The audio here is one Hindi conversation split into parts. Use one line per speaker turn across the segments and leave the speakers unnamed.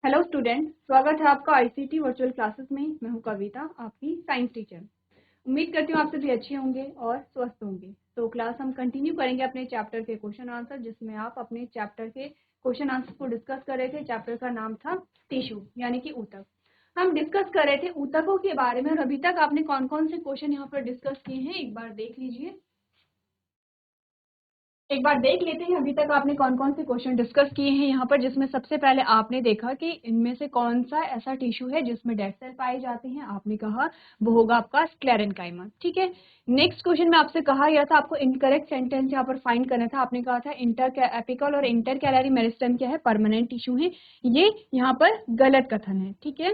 हेलो स्टूडेंट, स्वागत है आपका आईसीटी वर्चुअल क्लासेस में। मैं हूं कविता, आपकी साइंस टीचर। उम्मीद करती हूँ आप सभी अच्छे होंगे और स्वस्थ होंगे। तो क्लास हम कंटिन्यू करेंगे अपने चैप्टर के क्वेश्चन आंसर, जिसमें आप अपने चैप्टर के क्वेश्चन आंसर को डिस्कस कर रहे थे। चैप्टर का नाम था टिश्यू यानी कि ऊतक। हम डिस्कस कर रहे थे ऊतकों के बारे में, और अभी तक आपने कौन कौन से क्वेश्चन यहाँ पर डिस्कस किए हैं एक बार देख लीजिए। एक बार देख लेते हैं अभी तक आपने कौन कौन से क्वेश्चन डिस्कस किए हैं यहाँ पर, जिसमें सबसे पहले आपने देखा कि इनमें से कौन सा ऐसा टिश्यू है जिसमें डेड सेल पाए जाते हैं। आपने कहा वो होगा आपका स्क्लेरेन्काइमा। ठीक है, नेक्स्ट क्वेश्चन में आपसे कहा गया था आपको इनकरेक्ट सेंटेंस यहाँ पर फाइंड करना था। आपने कहा था इंटर एपिकल और इंटर कैलरी मेरिस्टेम क्या है, परमानेंट टिश्यू है। ये यहाँ पर गलत कथन है। ठीक है,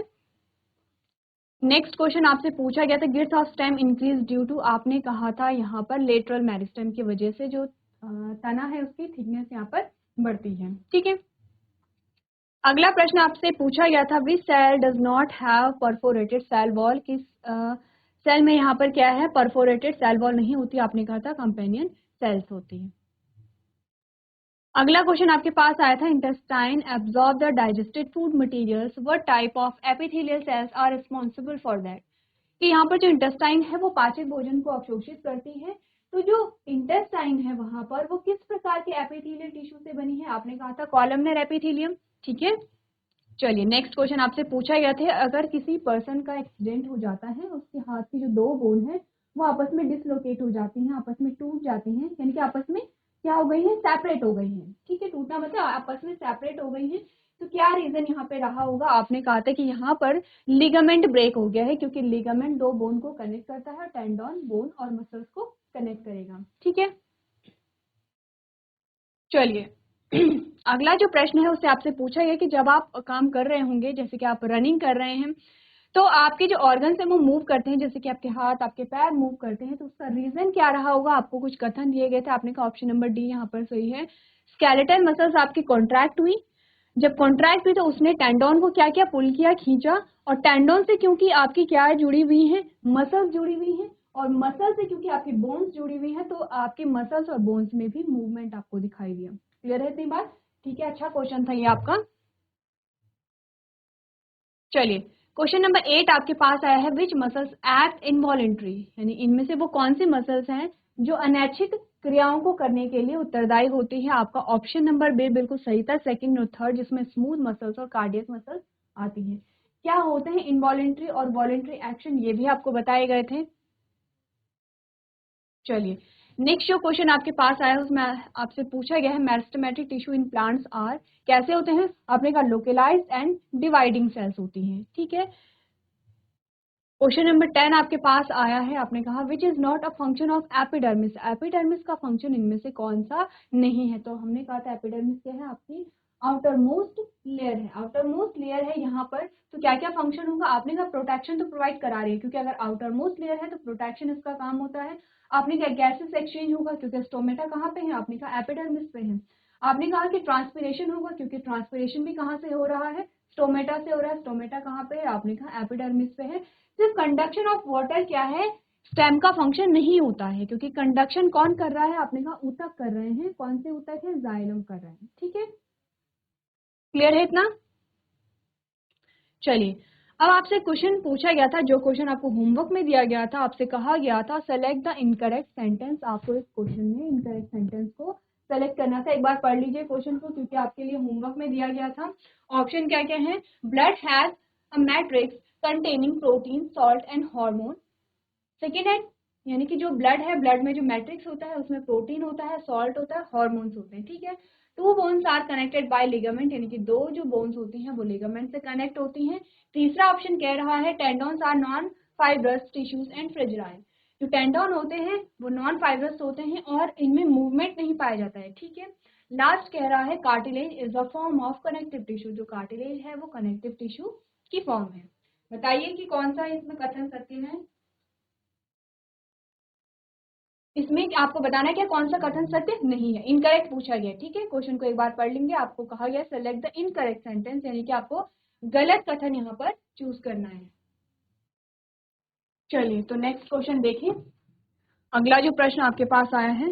नेक्स्ट क्वेश्चन आपसे पूछा गया था girth of stem increase due to, आपने कहा था यहाँ पर लेटरल मेरिस्टेम की वजह से जो तना है उसकी थिकनेस यहाँ पर बढ़ती है। ठीक है, अगला प्रश्न आपसे पूछा गया था which cell does not have perforated cell wall, किस सेल में यहाँ पर क्या है, परफोरेटेड सेल वॉल नहीं होती। आपने कहा था कंपेनियन सेल्स होती है। अगला क्वेश्चन आपके पास आया था intestine absorb the digested food materials, what type of epithelial cells are responsible for that, कि यहाँ पर जो इंटेस्टाइन है वो पाचक भोजन को अवशोषित करती है। तो जो इंटेस्टाइन है वहां पर वो किस प्रकार के एपिथेलियल टिश्यू से बनी है। आपने कहा था कॉलमनर एपिथेलियम। ठीक है, चलिए नेक्स्ट क्वेश्चन आपसे पूछा गया था अगर किसी पर्सन का एक्सीडेंट हो जाता है, उसके हाथ की जो दो बोन है वो आपस में डिसलोकेट हो जाती हैं, आपस में टूट जाती हैं, यानी कि आपस में क्या हो गई है, सेपरेट हो गई हैं। ठीक है, टूटना मतलब आपस में सेपरेट हो गई हैं। तो क्या रीजन यहाँ पे रहा होगा। आपने कहा था कि यहाँ पर लिगामेंट ब्रेक हो गया है, क्योंकि लिगामेंट दो बोन को कनेक्ट करता है, टेंडन बोन और मसल्स को कनेक्ट करेगा। ठीक है, चलिए अगला जो प्रश्न है उससे आपसे पूछा गया कि जब आप काम कर रहे होंगे, जैसे कि आप रनिंग कर रहे हैं, तो आपके जो ऑर्गन्स है वो मूव करते हैं, जैसे कि आपके हाथ आपके पैर मूव करते हैं, तो उसका रीजन क्या रहा होगा। आपको कुछ कथन दिए गए थे, आपने कहा ऑप्शन नंबर डी यहाँ पर सही है। स्केलेटल मसल्स आपकी कॉन्ट्रैक्ट हुई, जब कॉन्ट्रैक्ट हुई तो उसने टेंडोन को क्या किया, पुल किया, खींचा, और टेंडोन से क्योंकि आपकी क्या जुड़ी हुई है, मसल्स जुड़ी हुई है, और मसल से क्योंकि आपकी बोन्स जुड़ी हुई है, तो आपके मसल्स और बोन्स में भी मूवमेंट आपको दिखाई दिया। क्लियर है इतनी बात। ठीक है, अच्छा क्वेश्चन था ये आपका। चलिए क्वेश्चन नंबर 8 आपके पास आया है विच मसल्स एक्ट इनवॉलेंट्री, यानी इनमें से वो कौन सी मसल्स हैं जो अनैच्छिक क्रियाओं को करने के लिए उत्तरदायी होती है। आपका ऑप्शन नंबर बी बिल्कुल सही था, सेकंड और थर्ड, जिसमें स्मूथ मसल्स और कार्डियक मसल्स आती हैं। क्या होते हैं इनवॉलेंट्री और वॉलेंट्री एक्शन, ये भी आपको बताए गए थे। चलिए नेक्स्ट जो क्वेश्चन आपके पास आया है उसमें आपसे पूछा गया है meristematic tissue in plants are, कैसे होते हैं। आपने कहा लोकलाइज्ड एंड डिवाइडिंग सेल्स होती हैं। ठीक है, क्वेश्चन नंबर 10 आपके पास आया है, आपने कहा which is not a function of epidermis, epidermis का फंक्शन इनमें से कौन सा नहीं है। तो हमने कहा था एपिडर्मिस क्या है, आपकी आउटर मोस्ट लेयर है, आउटर मोस्ट लेयर है यहाँ पर। तो क्या क्या फंक्शन होगा। आपने कहा प्रोटेक्शन तो प्रोवाइड करा रही है, क्योंकि अगर आउटर मोस्ट लेयर है तो प्रोटेक्शन इसका काम होता है। आपने कहा गैसेस एक्सचेंज होगा, क्योंकि स्टोमेटा कहाँ पे है, आपने कहा एपिडर्मिस पे है। आपने कहा कि ट्रांसपिरेशन होगा, क्योंकि ट्रांसपिरेशन भी कहाँ से हो रहा है, स्टोमेटा से हो रहा है। स्टोमेटा कहाँ पे है, आपने कहा एपिडर्मिस पे है। सिर्फ कंडक्शन ऑफ वाटर क्या है, स्टेम का फंक्शन नहीं होता है, क्योंकि कंडक्शन कौन कर रहा है, आपने कहा ऊतक कर रहे हैं। कौन से ऊतक है, जाइलम कर रहे हैं। ठीक है, क्लियर है इतना। चलिए अब आपसे क्वेश्चन पूछा गया था, जो क्वेश्चन आपको होमवर्क में दिया गया था, आपसे कहा गया था सेलेक्ट द इनकरेक्ट सेंटेंस। आपको इस क्वेश्चन में इनकरेक्ट सेंटेंस को सेलेक्ट करना था। एक बार पढ़ लीजिए क्वेश्चन को, क्योंकि आपके लिए होमवर्क में दिया गया था। ऑप्शन क्या क्या है, blood has a matrix containing protein salt and hormone. Second है, यानी कि जो ब्लड है, ब्लड में जो मैट्रिक्स होता है उसमें प्रोटीन होता है, सॉल्ट होता है, हॉर्मोन्स होते हैं। ठीक है, two bones are connected by ligament, यानी कि दो जो बोन्स होती हैं वो लिगामेंट से कनेक्ट होती हैं। तीसरा ऑप्शन कह रहा है tendons are non fibrous tissues and fragile, जो टेंडोन होते हैं वो नॉन फाइब्रस होते हैं और इनमें मूवमेंट नहीं पाया जाता है। ठीक है, लास्ट कह रहा है cartilage is a form of connective tissue, जो कार्टिलेज है वो कनेक्टिव टिश्यू की फॉर्म है। बताइए कि कौन सा इसमें कथन सत्य है। इसमें आपको बताना है कि कौन सा कथन सत्य नहीं है, इनकरेक्ट पूछा गया। ठीक है, क्वेश्चन को एक बार पढ़ लेंगे। आपको कहा गया सेलेक्ट द इनकरेक्ट सेंटेंस, यानी कि आपको गलत कथन यहाँ पर चूज करना है। चलिए तो नेक्स्ट क्वेश्चन देखिए, अगला जो प्रश्न आपके पास आया है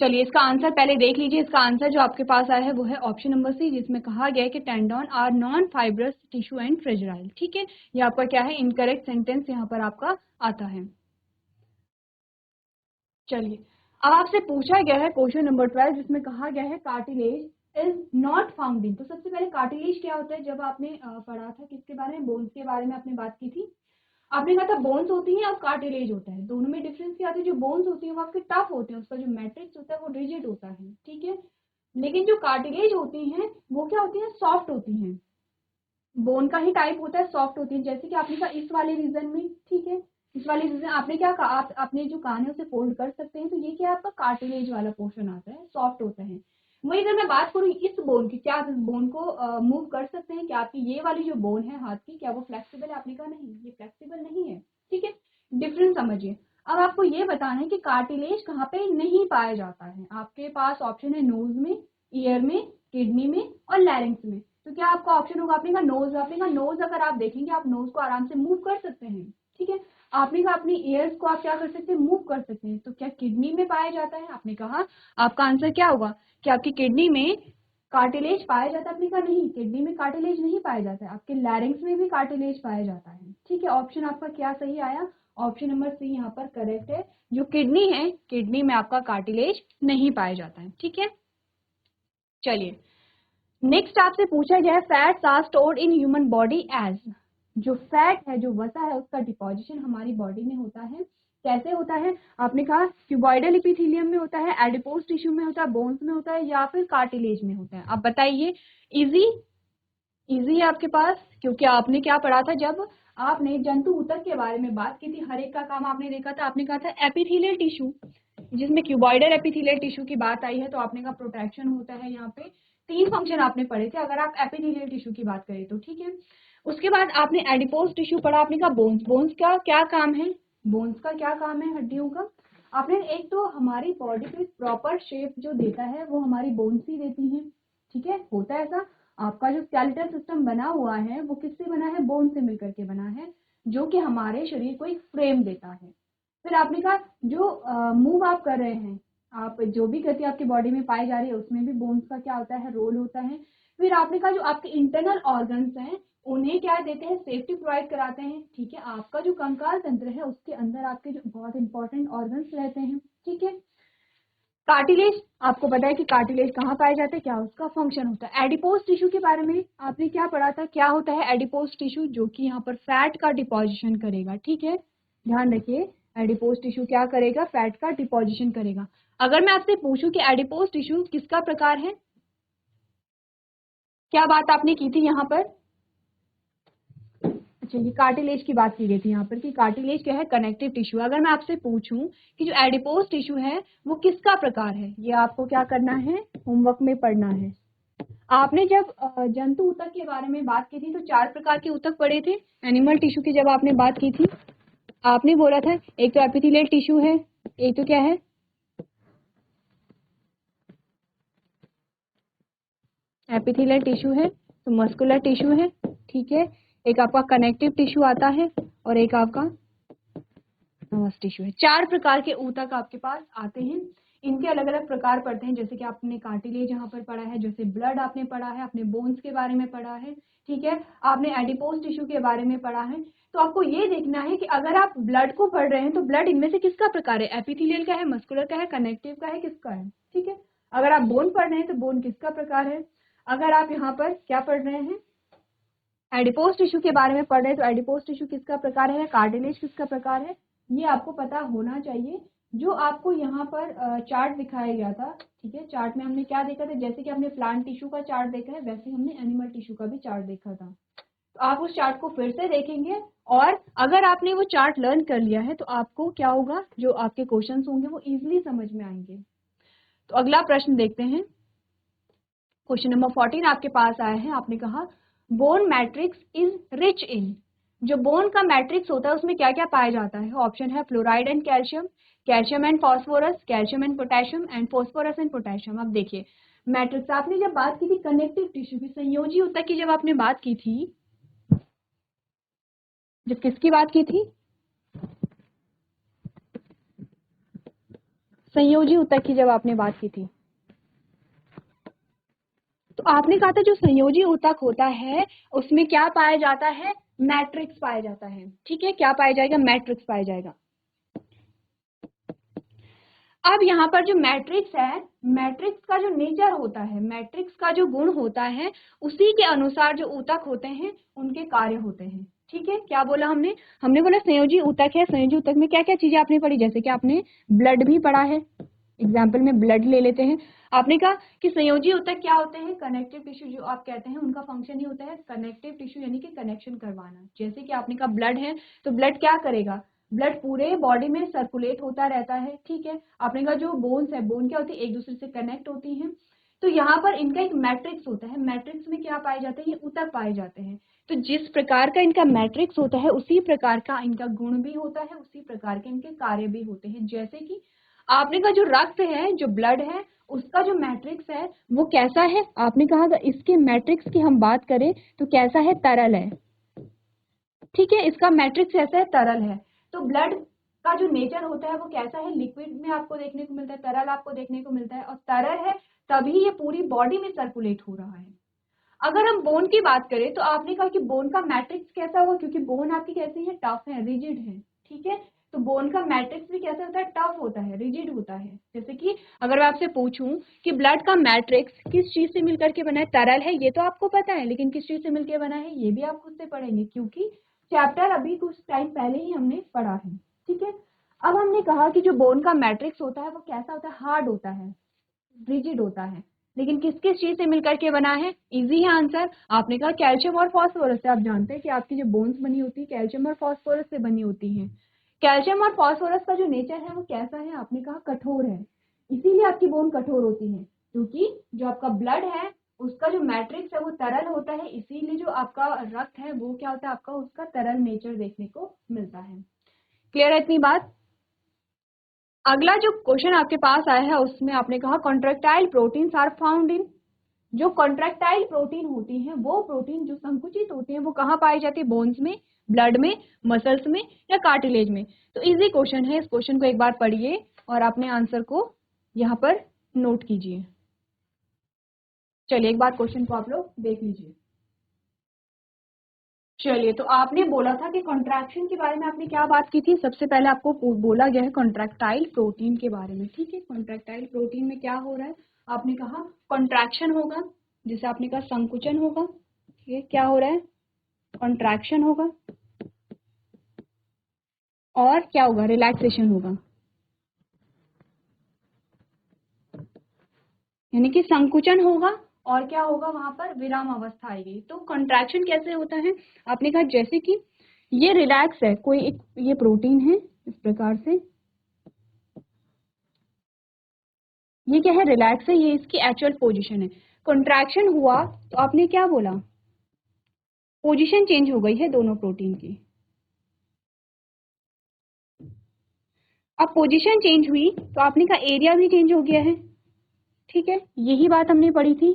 चलिए इसका आंसर पहले देख लीजिए। इसका आंसर जो आपके पास आया है वो है ऑप्शन नंबर सी, जिसमें कहा गया है कि tendon are non fibrous tissue and fragile. ठीक है, ये आपका क्या है, इनकरेक्ट सेंटेंस यहाँ पर आपका आता है। चलिए अब आपसे पूछा गया है क्वेश्चन नंबर 12, जिसमें कहा गया है cartilage is not found in. तो सबसे पहले कार्टिलेज क्या होता है, जब आपने पढ़ा था किसके बारे में, बोन्स के बारे में आपने बात की थी। आपने कहा था बोन्स होती हैं और कार्टिलेज होता है, दोनों में डिफरेंस क्या होता है। जो बोन्स होती हैं वो आपके टफ होते हैं, उसका जो मैट्रिक्स होता है वो रिजिड होता है, ठीक है। लेकिन जो कार्टिलेज होती हैं वो क्या होती हैं, सॉफ्ट होती हैं। बोन का ही टाइप होता है, सॉफ्ट होती है। जैसे कि आपने कहा इस वाले रीजन में, ठीक है, इस वाले रीजन आपने क्या कहा, आप अपने जो कान है उसे फोल्ड कर सकते हैं, तो ये क्या आपका कार्टिलेज वाला पोर्शन आता है, सॉफ्ट होता है। वही अगर मैं बात करूँ इस बोन की, क्या आप इस बोन को मूव कर सकते हैं, क्या आपकी ये वाली जो बोन है हाथ की, क्या वो फ्लेक्सिबल है। आपने कहा नहीं, ये फ्लेक्सिबल नहीं है, ठीक है। डिफरेंस समझिए। अब आपको ये बताना है कि कार्टिलेज कहाँ पे नहीं पाया जाता है। आपके पास ऑप्शन है नोज में, ईयर में, किडनी में और लैरिंग्स में। तो क्या आपका ऑप्शन होगा, आपने कहा नोज। आपने कहा नोज, अगर आप देखेंगे आप नोज को आराम से मूव कर सकते हैं, ठीक है। आपने कहा अपनी ईयर्स को आप क्या कर सकते हैं, मूव कर सकते हैं। तो क्या किडनी में पाया जाता है, आपने कहा आपका आंसर क्या होगा कि आपकी किडनी में कार्टिलेज पाया जाता है। आपने कहा नहीं, किडनी में कार्टिलेज नहीं पाया जाता है, आपके लैरिंग्स में भी कार्टिलेज पाया जाता है, ठीक है। ऑप्शन आपका क्या सही आया, ऑप्शन नंबर सी यहाँ पर करेक्ट है। जो किडनी है, किडनी में आपका कार्टिलेज नहीं पाया जाता है, ठीक है। चलिए नेक्स्ट आपसे पूछा गया है fats are stored in human body as. जो फैट है, जो वसा है, उसका डिपोजिशन हमारी बॉडी में होता है। कैसे होता है, आपने कहा क्यूबॉइडल एपिथेलियम में होता है, एडिपोज टिश्यू में होता है, बोन्स में होता है, या फिर कार्टिलेज में होता है। आप बताइए। इजी इजी है आपके पास, क्योंकि आपने क्या पढ़ा था जब आपने जंतु ऊतक के बारे में बात की थी। हर एक का काम आपने देखा था। आपने कहा था एपिथेलियल टिश्यू, जिसमें क्यूबॉइडल एपिथेलियल टिश्यू की बात आई है, तो आपने कहा प्रोटेक्शन होता है। यहाँ पे 3 फंक्शन आपने पढ़े थे अगर आप एपिथेलियल टिश्यू की बात करें तो, ठीक है। उसके बाद आपने एडिपोज टिश्यू पढ़ा। आपने कहा बोन्स, बोन्स का क्या काम है, बोन्स का क्या काम है, हड्डियों का। आपने एक तो हमारी बॉडी पे प्रॉपर शेप जो देता है वो हमारी बोन्स ही देती हैं, ठीक है। होता है ऐसा, आपका जो स्केलेटल सिस्टम बना हुआ है वो किससे बना है, बोन से मिलकर के बना है, जो कि हमारे शरीर को एक फ्रेम देता है। फिर आपने कहा जो मूव आप कर रहे हैं, आप जो भी गति आपकी बॉडी में पाई जा रही है उसमें भी बोन्स का क्या होता है, रोल होता है। फिर आपने कहा जो आपके इंटरनल ऑर्गन्स हैं उन्हें क्या देते हैं, सेफ्टी प्रोवाइड कराते हैं, ठीक है। आपका जो कंकाल तंत्र है उसके अंदर आपके जो बहुत इंपॉर्टेंट ऑर्गन्स रहते हैं, ठीक है। कार्टिलेज, आपको पता है कि कार्टिलेज कहाँ पाए जाते हैं, क्या उसका फंक्शन होता है। एडिपोज टिश्यू के बारे में आपने क्या पढ़ा था, क्या होता है एडिपोज टिश्यू, जो कि यहाँ पर फैट का डिपोजिशन करेगा, ठीक है। ध्यान रखिए, एडिपोज टिश्यू क्या करेगा, फैट का डिपोजिशन करेगा। अगर मैं आपसे पूछूं कि एडिपोज टिश्यू किसका प्रकार है, क्या बात आपने की थी यहाँ पर। अच्छा, ये कार्टिलेज की बात की गई थी यहाँ पर कि कार्टिलेज क्या है, कनेक्टिव टिश्यू। अगर मैं आपसे पूछूं कि जो एडिपोज टिश्यू है वो किसका प्रकार है, ये आपको क्या करना है, होमवर्क में पढ़ना है। आपने जब जंतु ऊतक के बारे में बात की थी तो 4 प्रकार के ऊतक पढ़े थे। एनिमल टिश्यू की जब आपने बात की थी, आपने बोला था एक तो एपिथेलियल टिश्यू है, एक तो क्या है, एपिथेलियल टिश्यू है, तो मस्कुलर टिश्यू है, ठीक है। एक आपका कनेक्टिव टिश्यू आता है और एक आपका नर्वस टिश्यू है। 4 प्रकार के ऊतक आपके पास आते हैं। इनके अलग अलग प्रकार पढ़ते हैं, जैसे कि आपने कार्टिलेज यहाँ पर पढ़ा है, जैसे ब्लड आपने पढ़ा है, आपने बोन्स के बारे में पढ़ा है, ठीक है। आपने एडिपोज टिश्यू के बारे में पढ़ा है। तो आपको ये देखना है कि अगर आप ब्लड को पढ़ रहे हैं तो ब्लड इनमें से किसका प्रकार है, एपिथेलियल का है, मस्कुलर का है, कनेक्टिव का है, किसका है, ठीक है। अगर आप बोन पढ़ रहे हैं तो बोन किसका प्रकार है। अगर आप यहाँ पर क्या पढ़ रहे हैं, एडिपोज टिश्यू के बारे में पढ़ रहे हैं तो एडिपोज टिश्यू किसका प्रकार है, कार्टिलेज किसका प्रकार है, ये आपको पता होना चाहिए। जो आपको यहाँ पर चार्ट दिखाया गया था, ठीक है, चार्ट में हमने क्या देखा था, जैसे कि हमने प्लांट टिश्यू का चार्ट देखा है वैसे हमने एनिमल टिश्यू का भी चार्ट देखा था। तो आप उस चार्ट को फिर से देखेंगे और अगर आपने वो चार्ट लर्न कर लिया है तो आपको क्या होगा, जो आपके क्वेश्चंस होंगे वो इजिली समझ में आएंगे। तो अगला प्रश्न देखते हैं। क्वेश्चन नंबर 14 आपके पास आया है। आपने कहा bone matrix is rich in. जो बोन का मैट्रिक्स होता है उसमें क्या क्या पाया जाता है। ऑप्शन है fluoride and calcium, calcium and phosphorus, calcium and potassium and phosphorus and potassium. अब देखिए मैट्रिक्स, आपने जब बात की थी कनेक्टिव टिश्यू की, संयोजी ऊतक की जब आपने बात की थी, जब किसकी बात की थी, संयोजी ऊतक की जब आपने बात की थी तो आपने कहा था जो संयोजी ऊतक होता है उसमें क्या पाया जाता है, मैट्रिक्स पाया जाता है। ठीक है, क्या पाया जाएगा, मैट्रिक्स पाया जाएगा। अब यहाँ पर जो मैट्रिक्स है, मैट्रिक्स का जो नेचर होता है, मैट्रिक्स का जो गुण होता है, उसी के अनुसार जो ऊतक होते हैं उनके कार्य होते हैं। ठीक है, क्या बोला हमने, हमने बोला संयोजी ऊतक है, संयोजी ऊतक में क्या क्या चीजें आपने पढ़ी, जैसे कि आपने ब्लड भी पढ़ा है, एग्जाम्पल में ब्लड ले लेते हैं। आपने कहा कि संयोजी ऊतक क्या होते हैं, कनेक्टिव टिश्यू जो आप कहते हैं उनका फंक्शन ही होता है कनेक्टिव टिश्यू यानी कि कनेक्शन करवाना। जैसे कि आपने कहा ब्लड है तो ब्लड क्या करेगा, ब्लड पूरे बॉडी में सर्कुलेट होता रहता है। ठीक है, आपने कहा जो बोन्स है, बोन क्या होती है, एक दूसरे से कनेक्ट होती हैं। तो यहाँ पर इनका एक मैट्रिक्स होता है, मैट्रिक्स में क्या पाए जाते हैं, ये ऊतक पाए जाते हैं। तो जिस प्रकार का इनका मैट्रिक्स होता है उसी प्रकार का इनका गुण भी होता है, उसी प्रकार के इनके कार्य भी होते हैं। जैसे कि आपने कहा जो रक्त है, जो ब्लड है, उसका जो मैट्रिक्स है वो कैसा है, आपने कहा अगर इसके मैट्रिक्स की हम बात करें तो कैसा है, तरल है। ठीक है, इसका मैट्रिक्स कैसा है, तरल है। तो ब्लड का जो नेचर होता है वो कैसा है, लिक्विड में आपको देखने को मिलता है, तरल आपको देखने को मिलता है, और तरल है तभी ये पूरी बॉडी में सर्कुलेट हो रहा है। अगर हम बोन की बात करें तो आपने कहा कि बोन का मैट्रिक्स कैसा होगा, क्योंकि बोन आपकी कैसी है, टफ है, रिजिड है। ठीक है, तो बोन का मैट्रिक्स भी कैसा होता है, टफ होता है, रिजिड होता है। जैसे कि अगर मैं आपसे पूछूं कि ब्लड का मैट्रिक्स किस चीज से मिलकर के बना है, तरल है, ये तो आपको पता है, लेकिन किस चीज से मिलकर बना है ये भी आप खुद से पढ़ेंगे, क्योंकि चैप्टर अभी कुछ टाइम पहले ही हमने पढ़ा है। ठीक है, अब हमने कहा कि जो बोन का मैट्रिक्स होता है वो कैसा होता है, हार्ड होता है, रिजिड होता है, लेकिन किस किस चीज से मिलकर के बना है, इजी है आंसर। आपने कहा कैल्शियम और फास्फोरस से। आप जानते हैं कि आपकी जो बोन्स बनी होती है कैल्शियम और फास्फोरस से बनी होती हैं। कैल्शियम और फास्फोरस का जो नेचर है वो कैसा है, आपने कहा कठोर है, इसीलिए आपकी बोन कठोर होती है, क्योंकि जो आपका ब्लड है उसका जो मैट्रिक्स है वो तरल होता है, इसीलिए जो आपका रक्त है वो क्या होता है, आपका उसका तरल नेचर देखने को मिलता है। क्लियर है इतनी बात। अगला जो क्वेश्चन आपके पास आया है उसमें आपने कहा contractile proteins are found in, जो कॉन्ट्रेक्टाइल प्रोटीन होती हैं वो प्रोटीन जो संकुचित होती हैं वो कहाँ पाई जाती है, बोन्स में, ब्लड में, मसल्स में या कार्टिलेज में। तो इजी क्वेश्चन है, इस क्वेश्चन को एक बार पढ़िए और अपने आंसर को यहाँ पर नोट कीजिए। चलिए एक बार क्वेश्चन को आप लोग देख लीजिए। चलिए, तो आपने बोला था कि कॉन्ट्रैक्शन के बारे में आपने क्या बात की थी, सबसे पहले आपको बोला गया है कॉन्ट्रैक्टाइल प्रोटीन के बारे में। ठीक है, कॉन्ट्रैक्टाइल प्रोटीन में क्या हो रहा है, आपने कहा कॉन्ट्रैक्शन होगा, जिसे आपने कहा संकुचन होगा। ठीक है, क्या हो रहा है, कॉन्ट्रैक्शन होगा, और क्या होगा, रिलैक्सेशन होगा, यानी कि संकुचन होगा और क्या होगा, वहां पर विराम अवस्था आएगी। तो कॉन्ट्रैक्शन कैसे होता है, आपने कहा जैसे कि ये रिलैक्स है, कोई एक ये प्रोटीन है इस प्रकार से, ये क्या है, रिलैक्स है, ये इसकी एक्चुअल पोजीशन है। कॉन्ट्रैक्शन हुआ तो आपने क्या बोला, पोजीशन चेंज हो गई है दोनों प्रोटीन की। अब पोजीशन चेंज हुई तो आपने कहा एरिया भी चेंज हो गया है। ठीक है, यही बात हमने पढ़ी थी।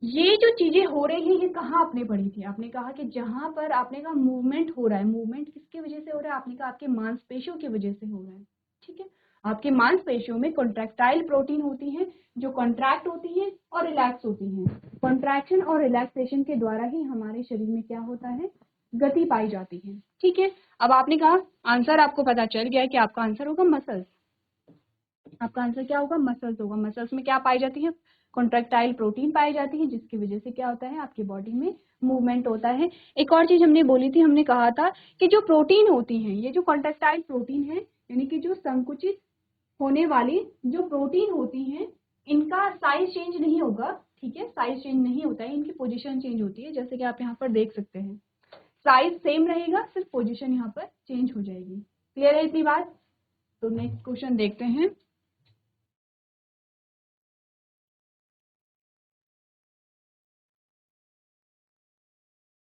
ये जो चीजें हो रही है ये कहाँ आपने पढ़ी थी, आपने कहा कि जहां पर आपने कहा मूवमेंट हो रहा है, मूवमेंट किसकी वजह से हो रहा है, आपने कहा आपके मांसपेशियों की वजह से हो रहा है। ठीक है, आपके मांसपेशियों में कॉन्ट्रैक्टाइल प्रोटीन होती हैं जो कॉन्ट्रैक्ट होती हैं और रिलैक्स होती हैं। कॉन्ट्रैक्शन और रिलैक्सेशन के द्वारा ही हमारे शरीर में क्या होता है, गति पाई जाती है। ठीक है, अब आपने कहा आंसर आपको पता चल गया है कि आपका आंसर होगा मसल्स। आपका आंसर क्या होगा, मसल्स होगा। मसल्स में क्या पाई जाती है, कॉन्ट्रैक्टाइल प्रोटीन पाई जाती है, जिसकी वजह से क्या होता है, आपकी बॉडी में मूवमेंट होता है। एक और चीज हमने बोली थी, हमने कहा था कि जो प्रोटीन होती हैं, ये जो कॉन्ट्रैक्टाइल प्रोटीन है यानी कि जो संकुचित होने वाली जो प्रोटीन होती हैं, इनका साइज चेंज नहीं होगा। ठीक है, साइज चेंज नहीं होता है, इनकी पोजीशन चेंज होती है, जैसे कि आप यहाँ पर देख सकते हैं। साइज सेम रहेगा, सिर्फ पोजीशन यहाँ पर चेंज हो जाएगी। क्लियर है इतनी बात। तो नेक्स्ट क्वेश्चन देखते हैं।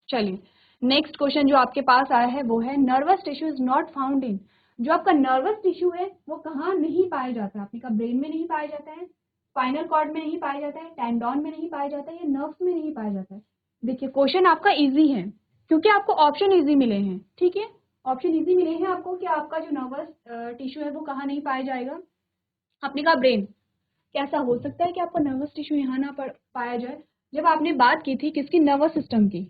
चलिए, नेक्स्ट क्वेश्चन जो आपके पास आया है वो है nervous tissue is not found in, जो आपका नर्वस टिश्यू है वो कहाँ नहीं पाया जाता है, आपने कहा ब्रेन में नहीं पाया जाता है, स्पाइनल कॉर्ड में नहीं पाया जाता है, टेंडॉन में नहीं पाया जाता है, या नर्व्स में नहीं पाया जाता है। देखिए क्वेश्चन आपका इजी है क्योंकि आपको ऑप्शन इजी मिले हैं। ठीक है, ऑप्शन इजी मिले हैं आपको कि आपका जो नर्वस टिश्यू है वो कहाँ नहीं पाया जाएगा। आपने कहा ब्रेन, कैसा हो सकता है कि आपका नर्वस टिश्यू यहाँ ना पाया जाए। जब आपने बात की थी किसकी, नर्वस सिस्टम की,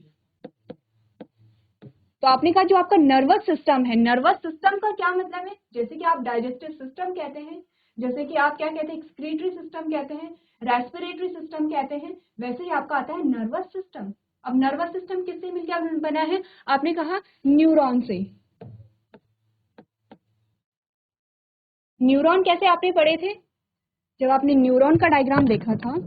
तो आपने कहा जो आपका नर्वस सिस्टम है, नर्वस सिस्टम का क्या मतलब है, जैसे कि आप डाइजेस्टिव सिस्टम कहते हैं, जैसे कि आप क्या कहते हैं, एक्सक्रीटरी सिस्टम कहते हैं, रेस्पिरेटरी सिस्टम कहते हैं, वैसे ही आपका आता है नर्वस सिस्टम। अब नर्वस सिस्टम किससे मिलकर बना है, आपने कहा न्यूरॉन से। न्यूरॉन कैसे आपने पढ़े थे, जब आपने न्यूरॉन का डायग्राम देखा था,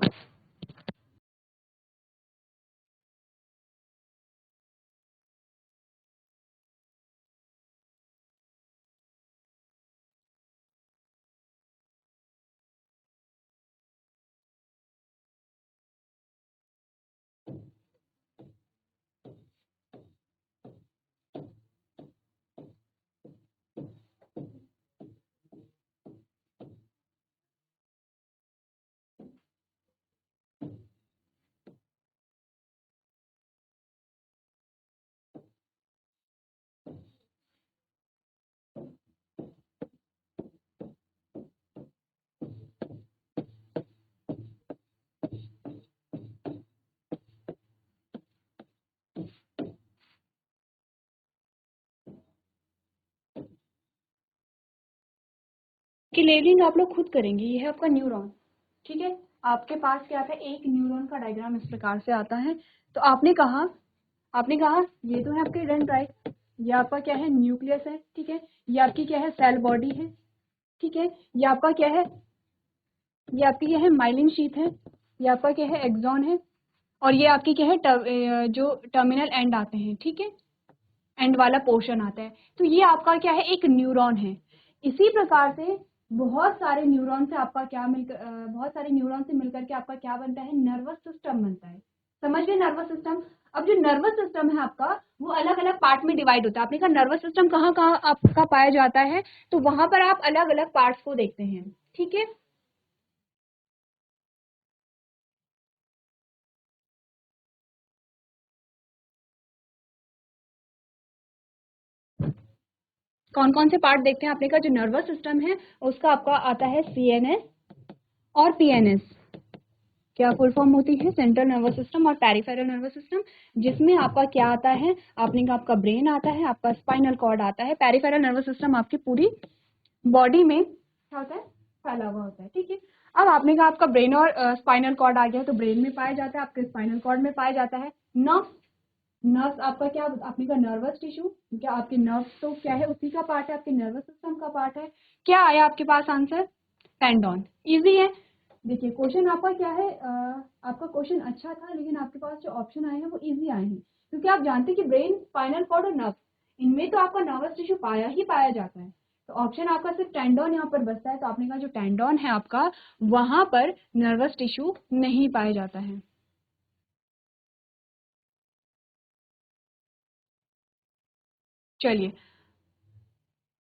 कि लेबलिंग आप लोग खुद करेंगे। ये है आपका न्यूरॉन, ठीक है। आपके पास क्या आता है, एक न्यूरॉन का डायग्राम इस प्रकार से आता है। तो आपने कहा ये तो है आपके डेंड्राइट, ये आपका क्या है, न्यूक्लियस है, ठीक है। ये आपकी क्या है, सेल बॉडी है, ठीक है। ये आपका क्या है, ये आपकी क्या है, माइलिन शीथ है। ये आपका क्या है, एक्सॉन है। और ये आपकी क्या है, जो टर्मिनल एंड आते हैं, ठीक है, एंड वाला पोर्शन आता है। तो ये आपका क्या है, एक न्यूरॉन है। इसी प्रकार से बहुत सारे न्यूरॉन से आपका क्या बहुत सारे न्यूरॉन से मिलकर के आपका क्या बनता है, नर्वस सिस्टम बनता है। समझ गए नर्वस सिस्टम। अब जो नर्वस सिस्टम है आपका, वो अलग अलग पार्ट में डिवाइड होता है। आपने कहा नर्वस सिस्टम कहाँ कहाँ आपका पाया जाता है, तो वहां पर आप अलग अलग पार्ट्स को देखते हैं, ठीक है। कौन कौन से पार्ट देखते हैं, आपने कहा जो नर्वस सिस्टम है उसका आपका आता है सीएनएस और पीएनएस। क्या फुल फॉर्म होती है, सेंट्रल नर्वस सिस्टम और पेरिफेरल नर्वस सिस्टम। जिसमें आपका क्या आता है, आपने कहा आपका ब्रेन आता है, आपका स्पाइनल कॉर्ड आता है। पेरिफेरल नर्वस सिस्टम आपकी पूरी बॉडी में क्या होता है, फैला हुआ होता है, ठीक है। अब आपने कहा आपका ब्रेन और स्पाइनल कॉर्ड आ गया, तो ब्रेन में पाया जाता है, आपके स्पाइनल कॉर्ड में पाया जाता है नर्व। नर्व्स आपका क्या, आपने कहा नर्वस टिश्यू, क्या आपके नर्व्स तो क्या है, उसी का पार्ट है, आपके नर्वस सिस्टम का पार्ट है। क्या आया आपके पास आंसर, टेंडॉन। इजी है। देखिए क्वेश्चन आपका क्या है, आपका क्वेश्चन अच्छा था, लेकिन आपके पास जो ऑप्शन आए हैं वो इजी आए हैं, क्योंकि आप जानते हैं कि ब्रेन, स्पाइनल कॉर्ड और नर्व, इनमें तो आपका नर्वस टिश्यू पाया ही पाया जाता है। तो ऑप्शन आपका सिर्फ टेंडॉन यहाँ पर बचता है। तो आपने कहा जो टेंडॉन है आपका, वहां पर नर्वस टिश्यू नहीं पाया जाता है। चलिए,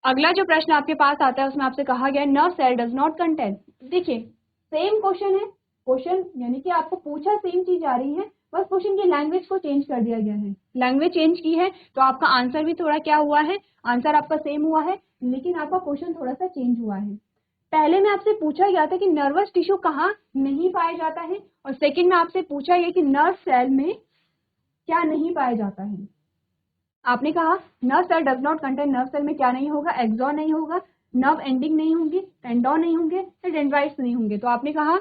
अगला जो प्रश्न आपके पास आता है उसमें आपसे कहा गया है nerve cell does not contain. देखिए सेम क्वेश्चन है, क्वेश्चन यानी कि आपको पूछा सेम चीज आ रही है, बस क्वेश्चन की लैंग्वेज को चेंज कर दिया गया है। लैंग्वेज चेंज की है तो आपका आंसर भी थोड़ा क्या हुआ है, आंसर आपका सेम हुआ है, लेकिन आपका क्वेश्चन थोड़ा सा चेंज हुआ है। पहले में आपसे पूछा गया था कि नर्वस टिश्यू कहाँ नहीं पाया जाता है, और सेकेंड में आपसे पूछा गया कि नर्व सेल में क्या नहीं पाया जाता है। आपने कहा nerve cell does not contain, nerve cell में क्या नहीं होगा, एक्सॉन नहीं होगा, नर्व एंडिंग नहीं होंगी, टेंडॉन नहीं होंगे, डेंड्राइट्स नहीं होंगे। तो आपने कहा,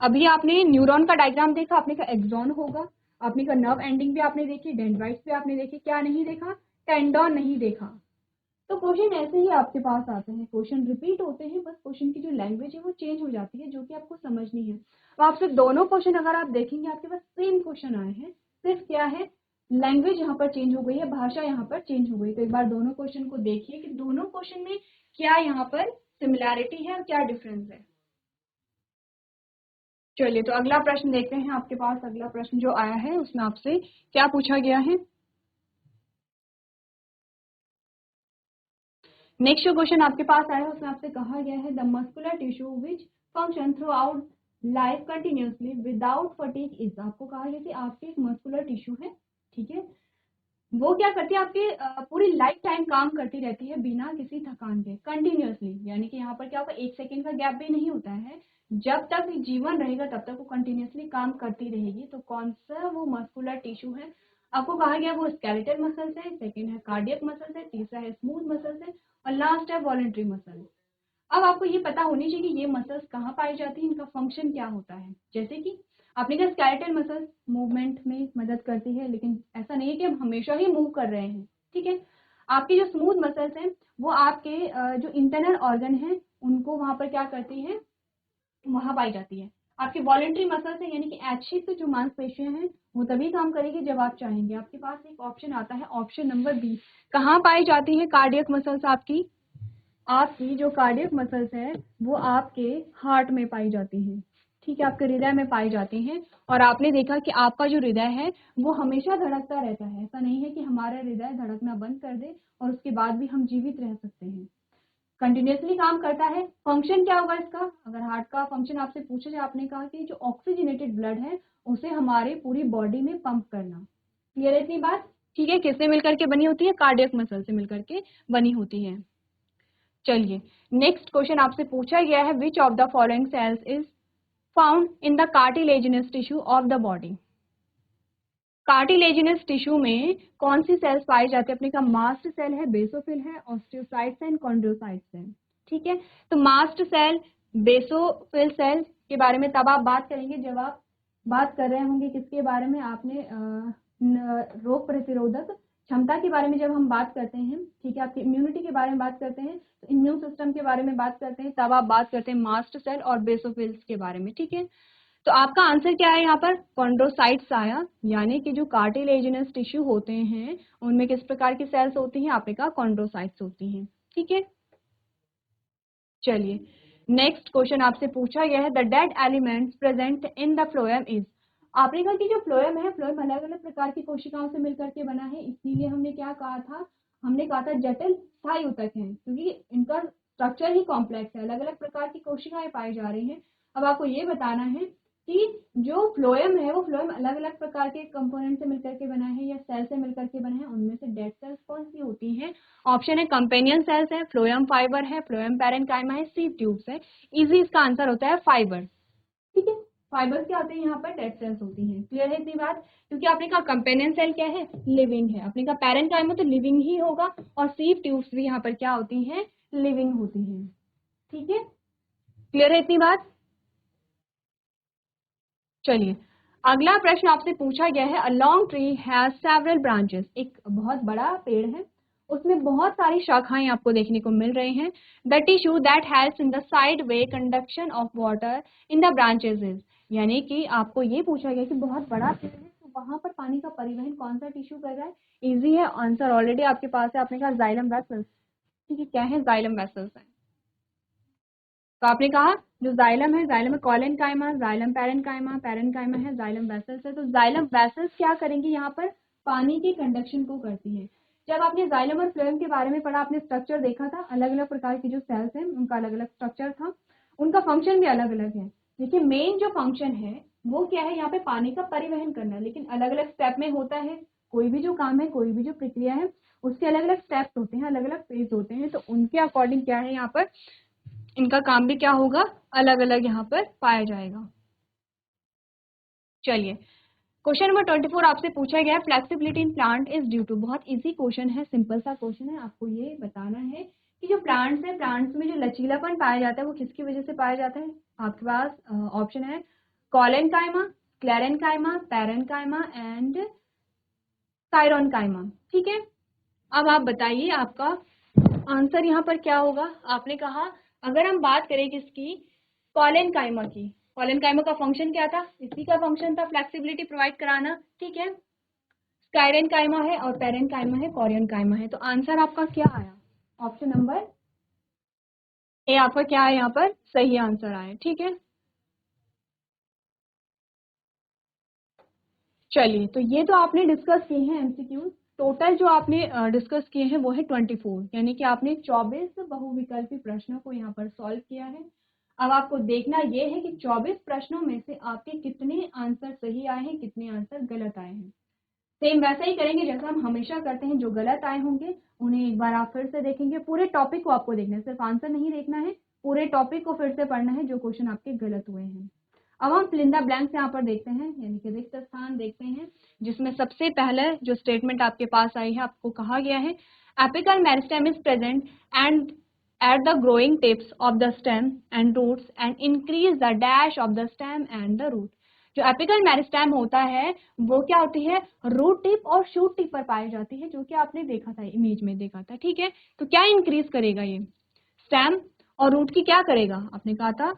अभी आपने न्यूरॉन का डायग्राम देखा, आपने कहा एक्सॉन होगा, आपने कहा नर्व एंडिंग भी आपने देखी, डेंड्राइट्स भी आपने देखी, क्या नहीं देखा, टेंडॉन नहीं देखा। तो क्वेश्चन ऐसे ही आपके पास आते हैं, क्वेश्चन रिपीट होते हैं, बस क्वेश्चन की जो लैंग्वेज है वो चेंज हो जाती है, जो कि आपको समझनी है। तो आपसे दोनों क्वेश्चन अगर आप देखेंगे आपके पास सेम क्वेश्चन आए हैं, सिर्फ क्या है, लैंग्वेज यहाँ पर चेंज हो गई है, भाषा यहाँ पर चेंज हो गई। तो एक बार दोनों क्वेश्चन को देखिए कि दोनों क्वेश्चन में क्या यहाँ पर सिमिलैरिटी है और क्या डिफरेंस है। चलिए, तो अगला प्रश्न देखते हैं। आपके पास अगला प्रश्न जो आया है उसमें आपसे क्या पूछा गया है। नेक्स्ट जो क्वेश्चन आपके पास आया है उसमें आपसे कहा गया है the muscular tissue which function through out life continuously without fatigue is. आपको कहा गया कि आपके एक मस्कुलर टिश्यू है, ठीक है, वो क्या करती है आपके पूरी लाइफ टाइम काम करती रहती है बिना किसी थकान के, कंटिन्यूअसली। यानी कि यहाँ पर क्या होगा, 1 सेकंड का गैप भी नहीं होता है। जब तक जीवन रहेगा तब तक वो कंटिन्यूअसली काम करती रहेगी। तो कौन सा वो मस्कुलर टिश्यू है, आपको कहा गया वो स्केलेटल मसल्स है, सेकंड है कार्डियक मसल्स है, तीसरा है स्मूथ मसल्स है, और लास्ट है वॉलंटरी मसल्स। अब आपको ये पता होनी चाहिए कि ये मसल्स कहाँ पाई जाती है, इनका फंक्शन क्या होता है। जैसे कि आपने कहा स्केलेटल मसल्स मूवमेंट में मदद करती है, लेकिन ऐसा नहीं है कि हम हमेशा ही मूव कर रहे हैं, ठीक है। आपकी जो स्मूथ मसल्स हैं वो आपके जो इंटरनल ऑर्गन है उनको वहां पर क्या करती है, वहां पाई जाती है। आपकी वॉलेंट्री मसल्स है, यानी कि ऐच्छिक जो मांसपेशियां हैं वो तभी काम करेगी जब आप चाहेंगे। आपके पास एक ऑप्शन आता है, ऑप्शन नंबर बी। कहाँ पाई जाती है कार्डियक मसल्स आपकी, आपकी जो कार्डियक मसल्स है वो आपके हार्ट में पाई जाती हैं, ठीक है, आपके हृदय में पाई जाती हैं। और आपने देखा कि आपका जो हृदय है वो हमेशा धड़कता रहता है। ऐसा नहीं है कि हमारा हृदय धड़कना बंद कर दे और उसके बाद भी हम जीवित रह सकते हैं, कंटिन्यूअसली काम करता है। फंक्शन क्या होगा इसका, अगर हार्ट का फंक्शन आपसे पूछा जाए, आपने कहा कि जो ऑक्सीजनेटेड ब्लड है उसे हमारे पूरी बॉडी में पंप करना। क्लियर है इतनी बात, ठीक है। किससे मिलकर के बनी होती है, कार्डियक मसल से मिलकर के बनी होती है। चलिए, नेक्स्ट क्वेश्चन आपसे पूछा गया है, which of the following sales is found in the cartilaginous tissue of the body. Cartilaginous tissue में कौन सी सेल्स पाई जाती है, अपने का मास्ट सेल है, बेसोफिल है, ऑस्टियोसाइट्स एंड कॉन्ड्रोसाइट्स हैं, ठीक है। तो मास्ट सेल, बेसोफिल सेल के बारे में तब आप बात करेंगे जब आप बात कर रहे होंगे किसके बारे में, आपने रोग प्रतिरोधक क्षमता के बारे में जब हम बात करते हैं, ठीक है, आपकी इम्यूनिटी के बारे में बात करते हैं, तो इम्यून सिस्टम के बारे में बात करते हैं, तब आप बात करते हैं मास्ट सेल और बेसोफिल्स के बारे में, ठीक है। तो आपका आंसर क्या है यहाँ पर, कॉन्ड्रोसाइट्स आया। यानी कि जो कार्टिलेजिनस टिश्यू होते हैं उनमें किस प्रकार की सेल्स होती हैं, आपने कहा कॉन्ड्रोसाइट्स होती हैं, ठीक है। चलिए, नेक्स्ट क्वेश्चन आपसे पूछा गया है, the dead elements present in the phloem is. आपने कहा कि जो फ्लोएम है, फ्लोएम अलग अलग प्रकार की कोशिकाओं से मिलकर के बना है, इसीलिए हमने क्या कहा था, हमने कहा था जटिल स्थायी ऊतक है, क्योंकि इनका स्ट्रक्चर ही कॉम्प्लेक्स है, अलग अलग प्रकार की कोशिकाएं पाई जा रही हैं। अब आपको ये बताना है कि जो फ्लोएम है वो फ्लोएम अलग अलग प्रकार के कंपोनेंट से मिलकर के बना है या सेल से मिलकर के बना है, उनमें से डेड सेल्स कौन सी होती हैं। ऑप्शन है कंपेनियन सेल्स है, फ्लोएम फाइबर है, फ्लोएम पैरेन्काइमा है, सीव ट्यूब्स है। इजी इसका आंसर होता है फाइबर, ठीक है। फाइबर्स क्या होते हैं, यहाँ पर डेड सेल्स होती हैं। क्लियर है इतनी बात, क्योंकि आपने कहा कंपेनियन सेल क्या है, लिविंग है, आपने कहा पैरेन्काइमा तो लिविंग ही होगा, और सीव ट्यूब्स भी यहाँ पर क्या होती हैं, लिविंग होती हैं, ठीक है। क्लियर है इतनी बात। चलिए, अगला प्रश्न आपसे पूछा गया है, a long tree has several branches. एक बहुत बड़ा पेड़ है, उसमें बहुत सारी शाखाएं आपको देखने को मिल रही हैं। The tissue that helps in the side way conduction of water in the branches is. यानी कि आपको ये पूछा गया कि बहुत बड़ा पेड़ है तो वहां पर पानी का परिवहन कौन सा टिश्यू कर रहा है। इजी है, आंसर ऑलरेडी आपके पास है, आपने कहा जाइलम वेसल्स, ठीक है। क्या है, जाइलम वेसल्स है। तो आपने कहा जो जाइलम है, जाइलम में कॉलन काइमा, जाइलम पैरेन्काइमा, पैरेन्काइमा है, जाइलम वेसल्स है। तो जाइलम वेसल्स क्या करेंगे, यहाँ पर पानी के कंडक्शन को करती है। जब आपने जाइलम और फ्लोएम के बारे में पढ़ा, आपने स्ट्रक्चर देखा था, अलग अलग प्रकार की जो सेल्स हैं उनका अलग अलग स्ट्रक्चर था, उनका फंक्शन भी अलग अलग है। देखिए, मेन जो फंक्शन है वो क्या है, यहाँ पे पानी का परिवहन करना, लेकिन अलग अलग स्टेप में होता है। कोई भी जो काम है, कोई भी जो प्रक्रिया है, उसके अलग अलग स्टेप्स होते हैं, अलग अलग फेज होते हैं, तो उनके अकॉर्डिंग क्या है, यहाँ पर इनका काम भी क्या होगा, अलग अलग यहाँ पर पाया जाएगा। चलिए, क्वेश्चन नंबर 24 आपसे पूछा गया है, flexibility in plant is due to. बहुत इजी क्वेश्चन है, सिंपल सा क्वेश्चन है। आपको ये बताना है कि जो प्लांट्स है, प्लांट्स में जो लचीलापन पाया जाता है वो किसकी वजह से पाया जाता है। आपके पास ऑप्शन है कॉलेनकाइमा, क्लेरेनकाइमा, पैरेन्काइमा एंड काइरोनकाइमा, ठीक है। अब आप बताइए आपका आंसर यहाँ पर क्या होगा। आपने कहा अगर हम बात करें किसकी, कॉलेनकाइमा की, कॉलेनकाइमा का फंक्शन क्या था, इसी का फंक्शन था फ्लेक्सिबिलिटी प्रोवाइड कराना, ठीक है। स्काइरेनकाइमा है और पैरेन्काइमा है, कॉरियनकाइमा है। तो आंसर आपका क्या आया, ऑप्शन नंबर ए आपका क्या है, यहाँ पर सही आंसर आया, ठीक है। चलिए, तो ये तो आपने डिस्कस किए हैं एमसीक्यूज। टोटल जो आपने डिस्कस किए हैं वो है 24, यानी कि आपने 24 बहुविकल्पी प्रश्नों को यहाँ पर सॉल्व किया है। अब आपको देखना ये है कि 24 प्रश्नों में से आपके कितने आंसर सही आए हैं, कितने आंसर गलत आए हैं। सेम वैसा ही करेंगे जैसा हम हमेशा करते हैं। जो गलत आए होंगे उन्हें एक बार आप फिर से देखेंगे, पूरे टॉपिक को आपको देखना है, सिर्फ आंसर नहीं देखना है, पूरे टॉपिक को फिर से पढ़ना है जो क्वेश्चन आपके गलत हुए हैं। अब हम फिल इन द ब्लैंक्स यहाँ पर देखते हैं, यानी कि रिक्त स्थान देखते हैं, जिसमें सबसे पहले जो स्टेटमेंट आपके पास आई है, आपको कहा गया है apical meristem is present and at the growing tips of the stem and roots and increase the dash of the stem and the root। जो एपिकल मेरिस्टेम होता है वो क्या होती है, रूट टिप और शूट टिप पर पाई जाती है, जो कि आपने देखा था, इमेज में देखा था। ठीक है, तो क्या इंक्रीज करेगा ये, स्टेम और रूट की क्या करेगा, आपने कहा था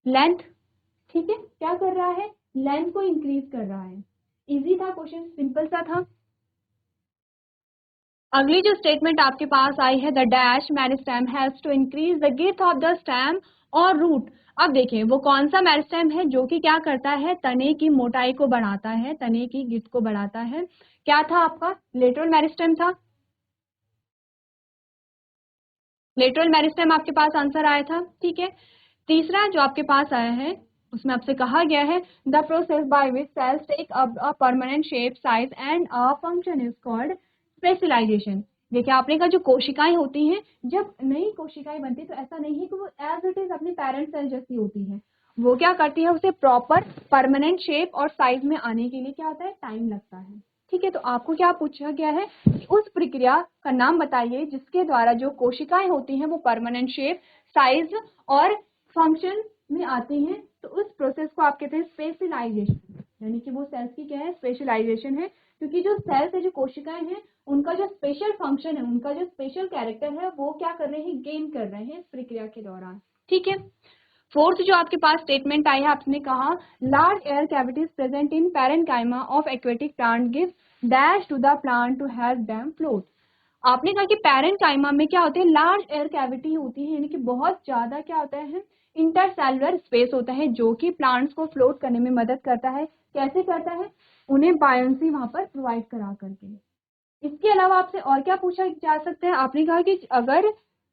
लेंथ। ठीक है, क्या कर रहा है, लेंथ को इंक्रीज कर रहा है। इजी था क्वेश्चन, सिंपल सा था। अगली जो स्टेटमेंट आपके पास आई है, the dash meristem has to increase the girth of the stem और रूट। अब देखिए वो कौन सा मेरिस्टेम है जो कि क्या करता है, तने की मोटाई को बढ़ाता है, तने की गिर्थ को बढ़ाता है। क्या था आपका, लेटरल मेरिस्टेम था, लेटरल मेरिस्टेम आपके पास आंसर आया था। ठीक है, तीसरा जो आपके पास आया है उसमें आपसे कहा गया है the process by which cells take a permanent shape size and a function is called specialisation. देखिए आपने कहा जो कोशिकाएं होती हैं, जब नई कोशिकाएं बनती है तो ऐसा नहीं है कि वो एज इट इज अपनी पेरेंट सेल जैसी होती है, वो क्या करती है, उसे प्रॉपर परमानेंट शेप और साइज में आने के लिए क्या होता है, टाइम लगता है। ठीक है, तो आपको क्या पूछा गया है कि उस प्रक्रिया का नाम बताइए जिसके द्वारा जो कोशिकाएं होती हैं वो परमानेंट शेप, साइज और फंक्शन में आती हैं। तो उस प्रोसेस को आप कहते हैं स्पेशलाइजेशन, यानी कि वो सेल्स की क्या है, स्पेशलाइजेशन है। क्योंकि जो सेल्स है, जो कोशिकाएं हैं, उनका जो स्पेशल फंक्शन है, उनका जो स्पेशल कैरेक्टर है, वो क्या कर रहे हैं, गेन कर रहे हैं इस प्रक्रिया के दौरान। ठीक है, फोर्थ जो आपके पास स्टेटमेंट आई है, आपने कहा large air cavities present in parenchyma of aquatic plant give dash to the plant to help them float. आपने कहा कि पैरेन्काइमा में क्या होते हैं, लार्ज एयर कैविटी होती है, यानी कि बहुत ज्यादा क्या होता है, इंटरसेलुलर स्पेस होता है, जो कि प्लांट्स को फ्लोट करने में मदद करता है। कैसे करता है, उन्हें बायोन्सी वहां पर प्रोवाइड करा करके। इसके अलावा आपसे और क्या पूछा जा सकता है, आपने कहा कि अगर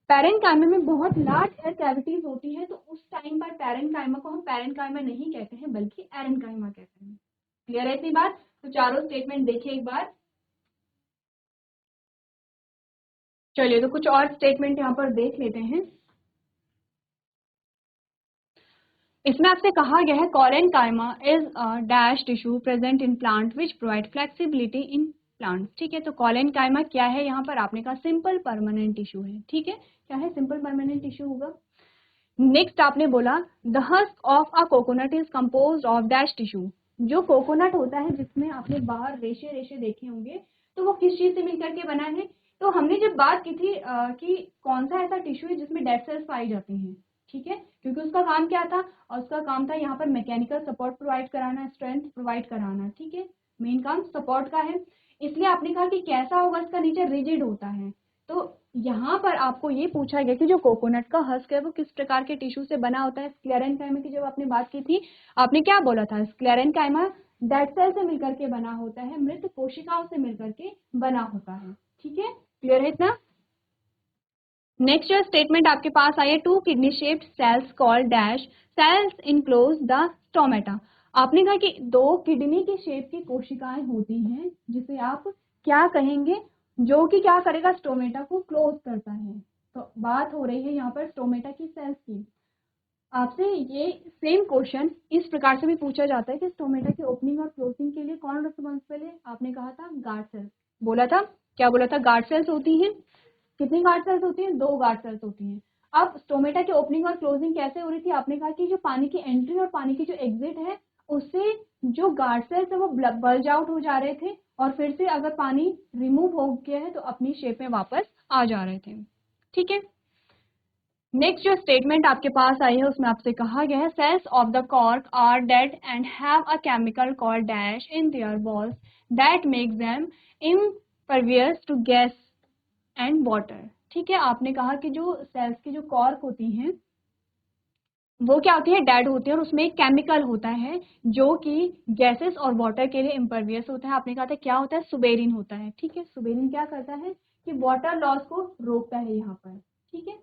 पैरेन्काइमा में बहुत लार्ज एयर कैविटीज होती है तो उस टाइम पर पैरेन्काइमा को हम पैरेन्काइमा नहीं कहते हैं बल्कि एरेन्काइमा कहते हैं। क्लियर है इतनी बात? तो चारों स्टेटमेंट देखिए एक बार। चलिए तो कुछ और स्टेटमेंट यहाँ पर देख लेते हैं। इसमें आपसे कहा गया है collenchyma is a dash tissue present in plant which provide flexibility in plant. ठीक है, तो कॉरेन्काइमा क्या है, यहाँ पर आपने कहा सिंपल परमानेंट टिश्यू है। ठीक है, क्या है, सिंपल परमानेंट टिश्यू होगा। नेक्स्ट आपने बोला the husk of a coconut is composed of dash tissue. जो कोकोनट होता है जिसमें आपने बाहर रेशे रेशे देखे होंगे, तो वो किस चीज से मिलकर के बना है। तो हमने जब बात की थी कि कौन सा ऐसा टिश्यू है जिसमें डेड सेल्स पाई जाती हैं। ठीक है, क्योंकि उसका काम क्या था, और उसका काम था यहाँ पर मैकेनिकल सपोर्ट प्रोवाइड कराना, स्ट्रेंथ प्रोवाइड कराना। ठीक है, मेन काम सपोर्ट का है। इसलिए आपने कहा कि कैसा होगा, इसका नीचे रिजिड होता है। तो यहाँ पर आपको ये पूछा गया कि जो कोकोनट का हस्क है वो किस प्रकार के टिश्यू से बना होता है। स्क्लेरेन्काइमा की जब आपने बात की थी, आपने क्या बोला था, स्क्लेरेन्काइमा डेड सेल से मिलकर के बना होता है, मृत कोशिकाओं से मिलकर के बना होता है। ठीक है, क्लियर है इतना? नेक्स्ट जो स्टेटमेंट आपके पास आई है, two kidney shaped cells called dash cells enclose the stomata. आपने कहा कि दो किडनी के शेप की कोशिकाएं होती हैं जिसे आप क्या कहेंगे, जो कि क्या करेगा, स्टोमेटा को क्लोज करता है। तो बात हो रही है यहाँ पर स्टोमेटा की सेल्स की। आपसे ये सेम क्वेश्चन इस प्रकार से भी पूछा जाता है कि स्टोमेटा की ओपनिंग और क्लोजिंग के लिए कौन रिस्पॉन्सिबल है। आपने कहा था गार्ड सेल्स, बोला था, क्या बोला था, गार्ड सेल्स होती हैं। कितनी गार्ड सेल्स होती हैं, दो गार्ड सेल्स होती हैं। अब स्टोमेटा की ओपनिंग और क्लोजिंग कैसे हो रही थी, आपने कहा कि जो पानी की एंट्री और पानी की जो एग्जिट है, उससे जो गार्ड सेल्स है वो बल्ज आउट हो जा रहे थे, और फिर से अगर पानी रिमूव हो गया है तो अपनी शेप में वापस आ जा रहे थे। ठीक है, नेक्स्ट जो स्टेटमेंट आपके पास आई है उसमें आपसे कहा गया है cells of the cork are dead and have a chemical called dash in their walls that makes them impervious to gas and water. ठीक है, आपने कहा कि जो सेल्स की जो कॉर्क होती हैं वो क्या होती है, डेड होती है, और उसमें एक केमिकल होता है जो कि गैसेस और वाटर के लिए इम्परवियस होता है। आपने कहा था क्या होता है, सुबेरिन होता है। ठीक है, सुबेरिन क्या करता है कि वाटर लॉस को रोकता है यहाँ पर। ठीक है,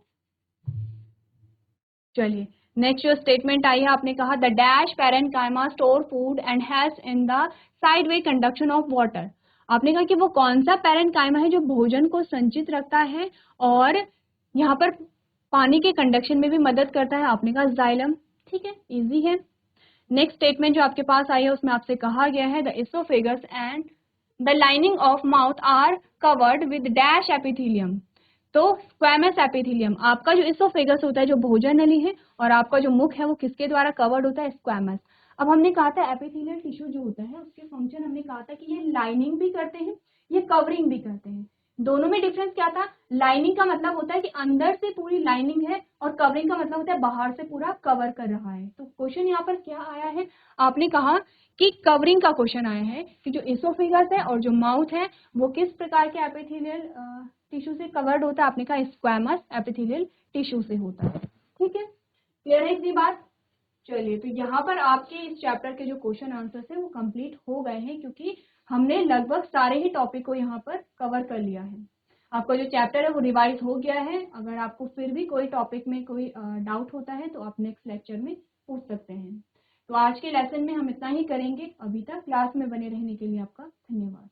चलिए नेक्स्ट जो स्टेटमेंट आई है, आपने कहा the dash parenchyma store food and has in the sideway conduction of water. आपने कहा कि वो कौन सा पैरेन्काइमा है जो भोजन को संचित रखता है और यहाँ पर पानी के कंडक्शन में भी मदद करता है। आपने कहा जाइलम। ठीक है, इजी है। नेक्स्ट स्टेटमेंट जो आपके पास आई है उसमें आपसे कहा गया है the oesophagus and the lining of mouth are covered with dash epithelium. तो स्क्वैमस एपिथेलियम, आपका जो इसोफेगस होता है जो भोजन नली है, और आपका जो मुख है वो किसके द्वारा कवर्ड होता है? स्क्वैमस। अब हमने कहा था एपिथेलियल टिश्यू जो होता है उसके फंक्शन हमने कहा था कि ये लाइनिंग भी करते हैं, ये कवरिंग भी करते हैं। दोनों में डिफरेंस क्या था? लाइनिंग का मतलब होता है कि अंदर से पूरी लाइनिंग है और कवरिंग का मतलब होता है बाहर से पूरा कवर कर रहा है। तो क्वेश्चन यहाँ पर क्या आया है? आपने कहा कि कवरिंग का क्वेश्चन आया है कि जो इसोफेगस है और जो माउथ है वो किस प्रकार के एपिथेलियल टिश्यू से कवर्ड होता है? आपने कहा स्क्वैमस एपिथेलियल टिश्यू से होता है। ठीक है, क्लियर है इतनी बात? चलिए, तो यहाँ पर आपके इस चैप्टर के जो क्वेश्चन आंसर्स है वो कंप्लीट हो गए हैं, क्योंकि हमने लगभग सारे ही टॉपिक को यहाँ पर कवर कर लिया है। आपका जो चैप्टर है वो रिवाइज हो गया है। अगर आपको फिर भी कोई टॉपिक में कोई डाउट होता है तो आप नेक्स्ट लेक्चर में पूछ सकते हैं। तो आज के लेसन में हम इतना ही करेंगे। अभी तक क्लास में बने रहने के लिए आपका धन्यवाद।